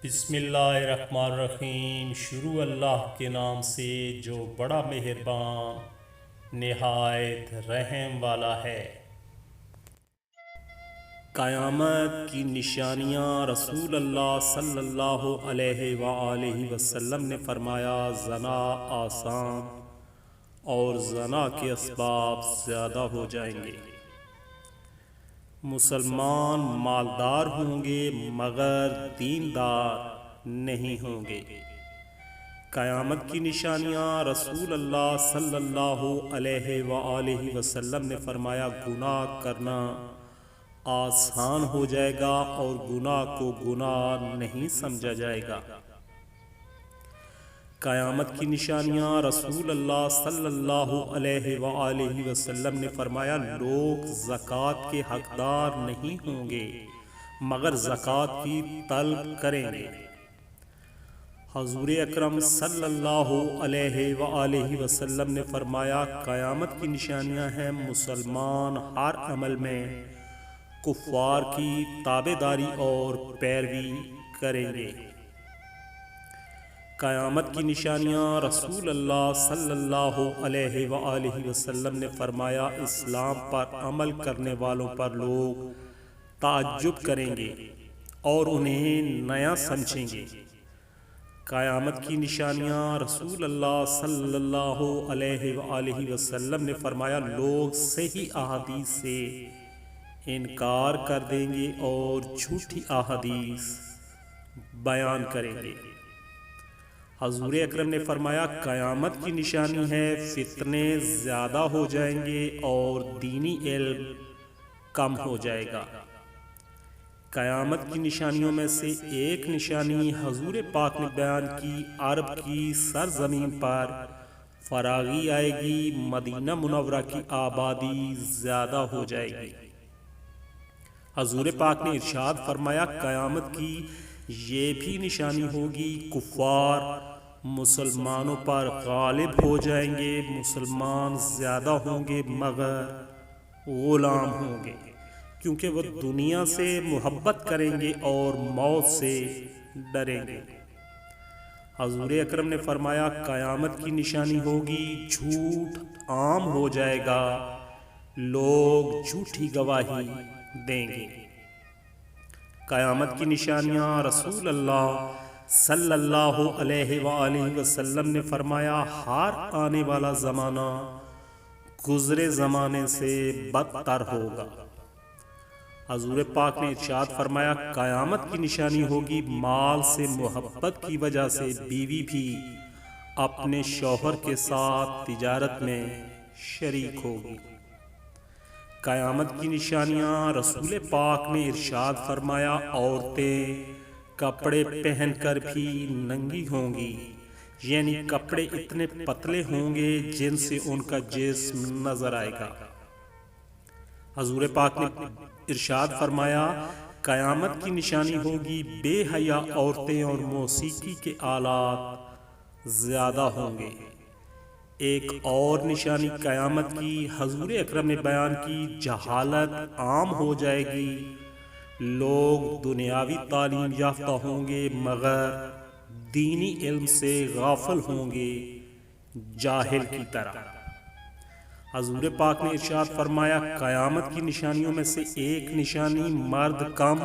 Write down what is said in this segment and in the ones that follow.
بسم اللہ الرحمن الرحیم۔ شروع اللہ کے نام سے جو بڑا مہربان نہایت رحم والا ہے۔ قیامت کی نشانیاں۔ رسول اللہ صلی اللہ علیہ وآلہ وسلم نے فرمایا، زنا آسان اور زنا کے اسباب زیادہ ہو جائیں گے۔ مسلمان مالدار ہوں گے مگر دیندار نہیں ہوں گے۔ قیامت کی نشانیاں۔ رسول اللہ صلی اللہ علیہ وآلہ وسلم نے فرمایا، گناہ کرنا آسان ہو جائے گا اور گناہ کو گناہ نہیں سمجھا جائے گا۔ قیامت کی نشانیاں۔ رسول اللہ صلی اللہ علیہ وآلہ وسلم نے فرمایا، لوگ زکوٰۃ کے حقدار نہیں ہوں گے مگر زکوٰۃ کی طلب کریں گے۔ حضور اکرم صلی اللہ علیہ وآلہ وسلم نے فرمایا، قیامت کی نشانیاں ہیں، مسلمان ہر عمل میں کفار کی تابعداری اور پیروی کریں گے۔ قیامت کی نشانیاں۔ رسول اللہ صلی اللہ علیہ وآلہ وسلم نے فرمایا، اسلام پر عمل کرنے والوں پر لوگ تعجب کریں گے اور انہیں نیا سمجھیں گے۔ قیامت کی نشانیاں۔ رسول اللہ صلی اللہ علیہ وآلہ وسلم نے فرمایا، لوگ صحیح احادیث سے انکار کر دیں گے اور جھوٹی احادیث بیان کریں گے۔ حضور اکرم نے فرمایا، قیامت کی نشانی ہے، فتنے زیادہ ہو جائیں گے اور دینی علم کم ہو جائے گا۔ قیامت کی نشانیوں میں سے ایک نشانی حضور پاک نے بیان کی، عرب کی سرزمین پر فراغی آئے گی، مدینہ منورہ کی آبادی زیادہ ہو جائے گی۔ حضور پاک نے ارشاد فرمایا، قیامت کی یہ بھی نشانی ہوگی، کفار مسلمانوں پر غالب ہو جائیں گے، مسلمان زیادہ ہوں گے مگر غلام ہوں گے، کیونکہ وہ دنیا سے محبت کریں گے اور موت سے ڈریں گے۔ حضور اکرم نے فرمایا، قیامت کی نشانی ہوگی، جھوٹ عام ہو جائے گا، لوگ جھوٹی گواہی دیں گے۔ قیامت کی نشانیاں۔ رسول اللہ صلی اللہ علیہ وآلہ وسلم نے فرمایا، ہر آنے والا زمانہ گزرے زمانے سے بدتر ہوگا۔ حضور پاک نے ارشاد فرمایا، قیامت کی نشانی ہوگی، مال سے محبت کی وجہ سے بیوی بھی اپنے شوہر کے ساتھ تجارت میں شریک ہوگی۔ قیامت کی نشانیاں۔ رسول پاک نے ارشاد فرمایا، عورتیں کپڑے پہن کر بھی ننگی ہوں گی، یعنی کپڑے اتنے پتلے ہوں گے جن سے ان کا جسم نظر آئے گا۔ حضور پاک نے ارشاد فرمایا، قیامت کی نشانی ہوگی، بے حیا عورتیں اور موسیقی کے آلات زیادہ ہوں گے۔ ایک اور نشانی قیامت کی حضور اکرم نے بیان کی، جہالت عام ہو جائے گی، لوگ دنیاوی تعلیم یافتہ ہوں گے مگر دینی علم سے غافل ہوں گے، جاہل کی طرح۔ حضور پاک نے ارشاد فرمایا، قیامت کی نشانیوں میں سے ایک نشانی، مرد کم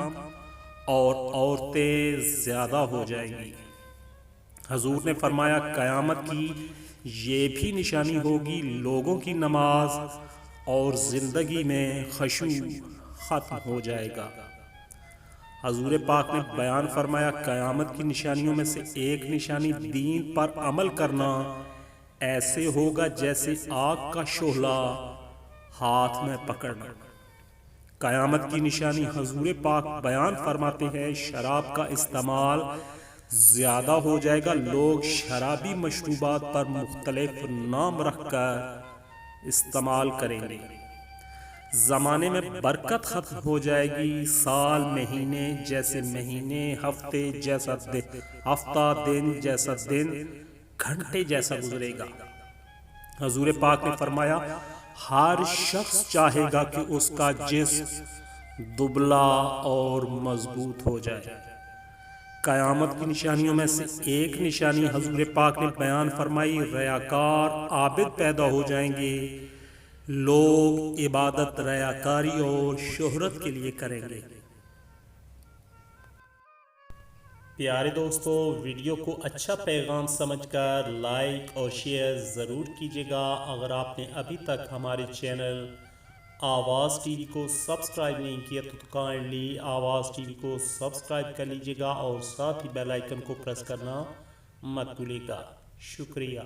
اور عورتیں زیادہ ہو جائیں گی۔ حضور نے فرمایا، قیامت کی یہ بھی نشانی ہوگی، لوگوں کی نماز اور زندگی میں خشوع ختم ہو جائے گا۔ حضور پاک نے بیان فرمایا، قیامت کی نشانیوں میں سے ایک نشانی، دین پر عمل کرنا ایسے ہوگا جیسے آگ کا شعلہ ہاتھ میں پکڑنا۔ قیامت کی نشانی حضور پاک بیان فرماتے ہیں، شراب کا استعمال زیادہ ہو جائے گا، لوگ شرابی مشروبات پر مختلف نام رکھ کر استعمال کریں گے۔ زمانے میں برکت ختم ہو جائے گی، سال مہینے جیسے مہینے، ہفتے جیسا دن، ہفتہ دن جیسا دن، گھنٹے جیسا گزرے گا۔ حضور پاک نے فرمایا، ہر شخص چاہے گا کہ اس کا جسم دبلا اور مضبوط ہو جائے۔ قیامت کی نشانیوں میں سے ایک نشانی حضور پاک نے بیان فرمائی، ریاکار عابد پیدا ہو جائیں گے، لوگ عبادت ریاکاری اور شہرت کے لیے کریں گے۔ پیارے دوستو، ویڈیو کو اچھا پیغام سمجھ کر لائک اور شیئر ضرور کیجیے گا۔ اگر آپ نے ابھی تک ہمارے چینل آواز ٹی وی کو سبسکرائب نہیں کیا تو کائنڈلی آواز ٹی وی کو سبسکرائب کر لیجیے گا اور ساتھ ہی بیل آئیکن کو پریس کرنا مت بھولیے گا۔ شکریہ۔